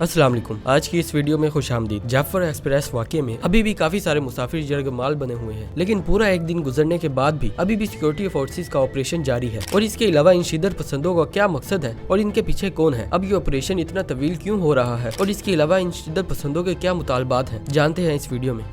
अस्सलाम वालेकुम। आज की इस वीडियो में खुश आमदीद। जाफर एक्सप्रेस वाकये में अभी भी काफी सारे मुसाफिर यरगमाल बने हुए हैं, लेकिन पूरा एक दिन गुजरने के बाद भी अभी भी सिक्योरिटी फोर्सेस का ऑपरेशन जारी है। और इसके अलावा इन शिद्दत पसंदों का क्या मकसद है और इनके पीछे कौन है, अब ये ऑपरेशन इतना तवील क्यों हो रहा है और इसके अलावा इन शिद्दत पसंदों के क्या मुतालबात हैं, जानते हैं इस वीडियो में।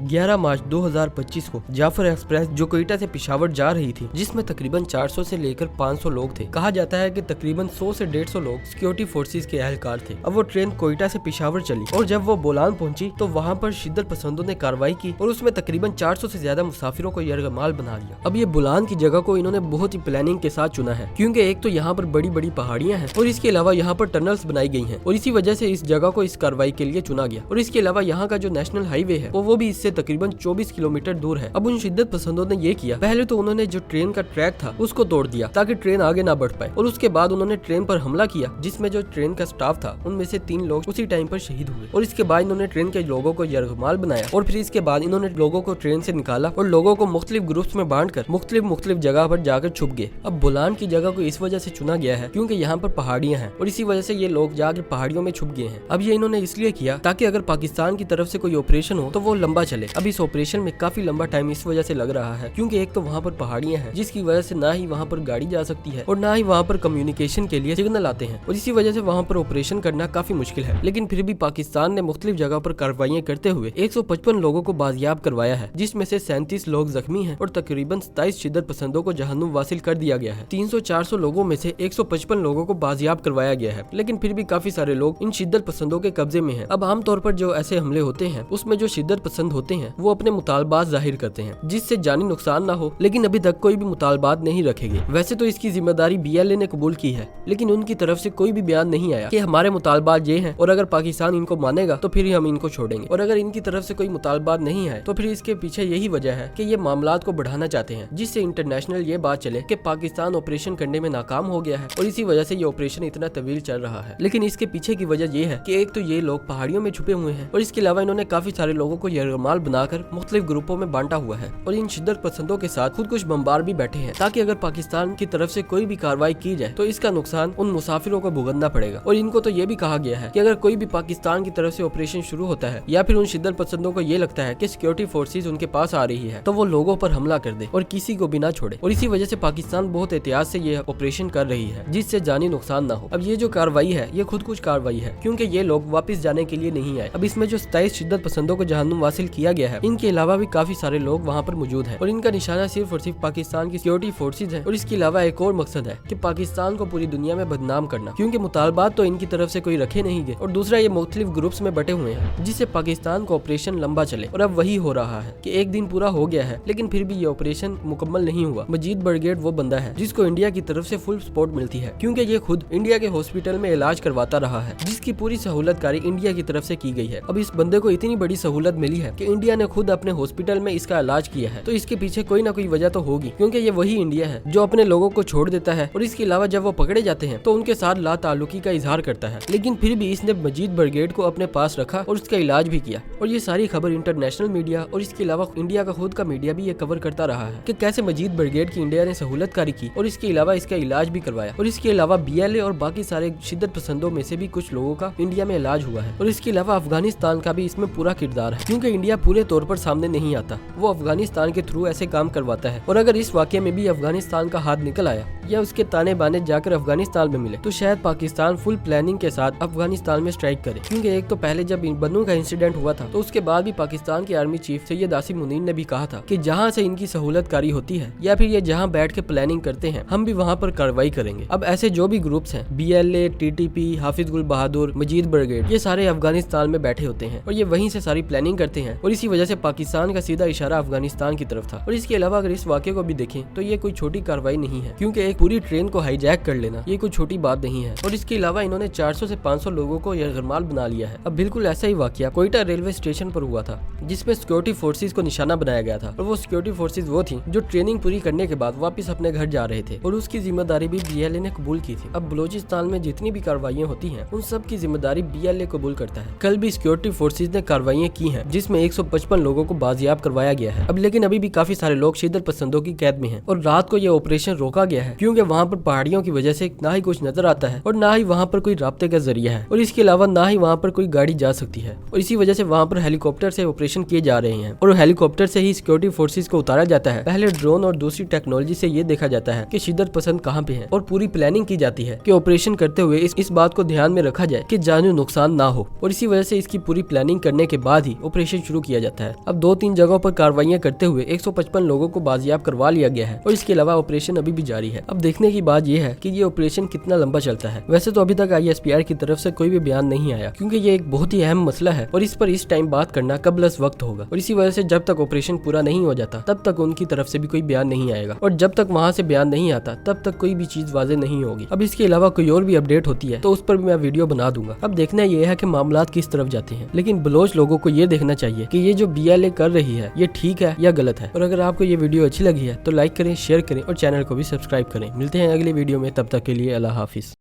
11 मार्च 2025 को जाफर एक्सप्रेस जो कोयटा से पेशावर जा रही थी, जिसमें तकरीबन 400 से लेकर 500 लोग थे। कहा जाता है कि तकरीबन 100 से 150 लोग सिक्योरिटी फोर्सेस के अहलकार थे। अब वो ट्रेन कोयटा से पेशावर चली और जब वो बोलान पहुंची तो वहां पर शिद्दत पसंदों ने कार्रवाई की और उसमें तकरीबन 400 से ज्यादा मुसाफिरों को यरगमाल बना लिया। अब ये बोलान की जगह को इन्होंने बहुत ही प्लानिंग के साथ चुना है, क्योंकि एक तो यहाँ पर बड़ी बड़ी पहाड़ियाँ हैं और इसके अलावा यहाँ पर टनल्स बनाई गई हैं और इसी वजह से इस जगह को इस कार्रवाई के लिए चुना गया। और इसके अलावा यहाँ का जो नेशनल हाईवे है वो भी इससे तकरीबन 24 किलोमीटर दूर है। अब उन शिद्दत पसंदों ने ये किया, पहले तो उन्होंने जो ट्रेन का ट्रैक था उसको तोड़ दिया ताकि ट्रेन आगे ना बढ़ पाए, और उसके बाद उन्होंने ट्रेन पर हमला किया, जिसमें जो ट्रेन का स्टाफ था उनमें से 3 लोग उसी टाइम पर शहीद हुए। और इसके बाद इन्होंने ट्रेन के लोगों को यरगमाल बनाया और फिर इसके बाद इन्होंने लोगों को ट्रेन से निकाला और लोगों को मुख्तलिफ ग्रुप्स में बांट कर मुख्तलिफ जगह पर जाकर छुप गए। अब बोलान की जगह को इस वजह से चुना गया है क्योंकि यहाँ पर पहाड़ियाँ हैं और इसी वजह से ये लोग जाकर पहाड़ियों में छुप गए हैं। अब ये इन्होंने इसलिए किया ताकि अगर पाकिस्तान की तरफ से कोई ऑपरेशन हो तो वो लंबा चले। अब इस ऑपरेशन में काफी लंबा टाइम इस वजह से लग रहा है क्योंकि एक तो वहाँ पर पहाड़ियाँ हैं, जिसकी वजह से ना ही वहाँ पर गाड़ी जा सकती है और ना ही वहाँ पर कम्युनिकेशन के लिए सिग्नल आते हैं, और इसी वजह से वहाँ पर ऑपरेशन करना काफी मुश्किल है। लेकिन फिर भी पाकिस्तान ने मुख्तलिफ जगह पर कार्रवाइयां करते हुए 155 लोगों को बाजियाब करवाया है, जिसमें से 37 लोग जख्मी हैं और तकरीबन 27 शिद्दत पसंदों को जहन्नुम वासिल कर दिया गया है। 300-400 लोगों में से 155 लोगों को बाजियाब करवाया गया है, लेकिन फिर भी काफी सारे लोग इन शिद्दत पसंदों के कब्जे में हैं। अब आमतौर पर जो ऐसे हमले होते हैं उसमें जो शिद्दत पसंद होते हैं वो अपने मुतालबात जाहिर करते हैं जिससे जानी नुकसान ना हो, लेकिन अभी तक कोई भी मुतालबात नहीं रखे गए। वैसे तो इसकी जिम्मेदारी BLA ने कबूल की है, लेकिन उनकी तरफ से कोई भी बयान नहीं आया कि हमारे मुतालबात ये हैं और अगर पाकिस्तान इनको मानेगा तो फिर ही हम इनको छोड़ेंगे, और अगर इनकी तरफ से कोई मुतालबात नहीं है तो फिर इसके पीछे यही वजह है कि ये मामलात को बढ़ाना चाहते हैं, जिससे इंटरनेशनल ये बात चले कि पाकिस्तान ऑपरेशन करने में नाकाम हो गया है और इसी वजह से ये ऑपरेशन इतना तवील चल रहा है। लेकिन इसके पीछे की वजह ये है कि एक तो ये लोग पहाड़ियों में छुपे हुए हैं और इसके अलावा इन्होंने काफी सारे लोगों को यरगमाल बनाकर मुख्तलिफ ग्रुपों में बांटा हुआ है और इन शिद्दत पसंदों के साथ खुद कुछ बमबार भी बैठे हैं ताकि अगर पाकिस्तान की तरफ से कोई भी कार्रवाई की जाए तो इसका नुकसान उन मुसाफिरों को भुगतना पड़ेगा। और इनको तो ये भी कहा गया है कि अगर कोई भी पाकिस्तान की तरफ से ऑपरेशन शुरू होता है या फिर उन शिद्दत पसंदों को ये लगता है कि सिक्योरिटी फोर्सेस उनके पास आ रही है तो वो लोगों पर हमला कर दे और किसी को भी ना छोड़े, और इसी वजह से पाकिस्तान बहुत एहतियात से ये ऑपरेशन कर रही है जिससे जानी नुकसान ना हो। अब ये जो कार्रवाई है ये खुद कुछ कार्रवाई है क्योंकि ये लोग वापस जाने के लिए नहीं आए। अब इसमें जो 27 शिद्दत पसंदों को जहन्नुम वासिल किया गया है, इनके अलावा भी काफी सारे लोग वहाँ पर मौजूद है और इनका निशाना सिर्फ और सिर्फ पाकिस्तान की सिक्योरिटी फोर्सेज है। और इसके अलावा एक और मकसद है कि पाकिस्तान को पूरी दुनिया में बदनाम करना, क्योंकि मुतालबात तो इनकी तरफ से कोई रखे नहीं गए और दूसरा ये मुख्तलिफ ग्रुप्स में बटे हुए हैं जिससे पाकिस्तान को ऑपरेशन लंबा चले। और अब वही हो रहा है कि एक दिन पूरा हो गया है लेकिन फिर भी ये ऑपरेशन मुकम्मल नहीं हुआ। मजीद ब्रिगेड वो बंदा है जिसको इंडिया की तरफ से फुल सपोर्ट मिलती है क्योंकि ये खुद इंडिया के हॉस्पिटल में इलाज करवाता रहा है, जिसकी पूरी सहूलतकारी इंडिया की तरफ से की गई है। अब इस बंदे को इतनी बड़ी सहूलत मिली है कि इंडिया ने खुद अपने हॉस्पिटल में इसका इलाज किया है, तो इसके पीछे कोई ना कोई वजह तो होगी, क्योंकि ये वही इंडिया है जो अपने लोगों को छोड़ देता है और इसके अलावा जब वो पकड़े जाते हैं तो उनके साथ ला ताल्लुकी का इजहार करता है। लेकिन फिर भी इसने मजीद ब्रिगेड को अपने पास रखा और उसका इलाज भी किया, और ये सारी खबर इंटरनेशनल मीडिया और इसके अलावा इंडिया का खुद का मीडिया भी ये कवर करता रहा है कि कैसे मजीद ब्रिगेड की इंडिया ने सहूलतकारी की और इसके अलावा इसका इलाज भी करवाया। और इसके अलावा BLA और बाकी सारे शिद्दत पसंदों में से भी कुछ लोगों का इंडिया में इलाज हुआ है। और इसके अलावा अफगानिस्तान का भी इसमें पूरा किरदार है, क्योंकि इंडिया पूरे तौर पर सामने नहीं आता, वो अफगानिस्तान के थ्रू ऐसे काम करवाता है। और अगर इस वाकये में भी अफगानिस्तान का हाथ निकल आया या उसके ताने बाने जाकर अफगानिस्तान में मिले तो शायद पाकिस्तान फुल प्लानिंग के साथ अफगानिस्तान में स्ट्राइक करे, क्योंकि एक तो पहले जब इन बन्नू का इंसिडेंट हुआ था तो उसके बाद भी पाकिस्तान के आर्मी चीफ सैयद आसिम मुनीर ने भी कहा था कि जहां से इनकी सहूलतकारी होती है या फिर ये जहां बैठ के प्लानिंग करते हैं हम भी वहां पर कार्रवाई करेंगे। अब ऐसे जो भी ग्रुप्स हैं BLA, TTP, हाफिज गुल बहादुर, मजीद ब्रिगेड, ये सारे अफगानिस्तान में बैठे होते हैं और ये वहीं से सारी प्लानिंग करते हैं और इसी वजह से पाकिस्तान का सीधा इशारा अफगानिस्तान की तरफ था। और इसके अलावा अगर इस वाक़े को भी देखें तो ये कोई छोटी कार्रवाई नहीं है, क्योंकि एक पूरी ट्रेन को हाईजैक कर लेना ये कोई छोटी बात नहीं है। और इसके अलावा इन्होंने 400 से 500 लोगों को यरगमाल बना लिया है। अब बिल्कुल ऐसा ही वाकया कोयटा रेलवे स्टेशन पर हुआ था जिसमें सिक्योरिटी फोर्सेज को निशाना बनाया गया था, और वो सिक्योरिटी फोर्सेज वो थी जो ट्रेनिंग पूरी करने के बाद वापस अपने घर जा रहे थे और उसकी जिम्मेदारी भी BLA ने कबूल की थी। अब बलोचिस्तान में जितनी भी कार्रवाइयां होती हैं उन सब की जिम्मेदारी BLA कबूल करता है। कल भी सिक्योरिटी फोर्सेज ने कार्रवाइयां की हैं जिसमें 155 लोगों को बाजियाब करवाया गया है। अब लेकिन अभी भी काफी सारे लोग शिद्दत पसंदों की कैद में हैं और रात को यह ऑपरेशन रोका गया है क्योंकि वहाँ पर पहाड़ियों की वजह से ना ही कुछ नजर आता है और ना ही वहाँ पर कोई राब्ते का जरिया है और इसके अलावा ना ही वहाँ पर कोई गाड़ी जा सकती है और इसी वजह से वहाँ पर हेलीकॉप्टर से ऑपरेशन किए जा रहे हैं और हेलीकॉप्टर से ही सिक्योरिटी फोर्सेस को उतारा जाता है। पहले ड्रोन और दूसरी टेक्नोलॉजी से ये देखा जाता है कि शिद्दत पसंद कहाँ पे है और पूरी प्लानिंग की जाती है कि ऑपरेशन करते हुए इस बात को ध्यान में रखा जाए कि जानी नुकसान ना हो और इसी वजह से इसकी पूरी प्लानिंग करने के बाद ही ऑपरेशन शुरू किया जाता है। अब 2-3 जगहों पर कार्रवाइयां करते हुए 155 लोगों को बाजियाब करवा लिया गया है और इसके अलावा ऑपरेशन अभी भी जारी है। अब देखने की बात यह है कि ये ऑपरेशन कितना लंबा चलता है। वैसे तो अभी तक ISPR की तरफ से कोई भी बयान नहीं आया क्योंकि ये एक बहुत ही अहम मसला है और इस पर इस टाइम बात करना कबलस वक्त होगा और इसी वजह से जब तक ऑपरेशन पूरा नहीं हो जाता तब तक उनकी तरफ से भी कोई बयान नहीं आएगा और जब तक वहाँ से बयान नहीं आता तब तक कोई भी चीज वाज़ेह नहीं होगी। अब इसके अलावा कोई और भी अपडेट होती है तो उस पर भी मैं वीडियो बना दूंगा। अब देखना ये है कि मामलात किस तरफ जाते हैं, लेकिन बलोच लोगों को ये देखना चाहिए कि ये जो BLA कर रही है ये ठीक है या गलत है। और अगर आपको ये वीडियो अच्छी लगी है तो लाइक करें, शेयर करें और चैनल को भी सब्सक्राइब करें। मिलते हैं अगली वीडियो में, तब तक के लिए अल्लाह हाफिज।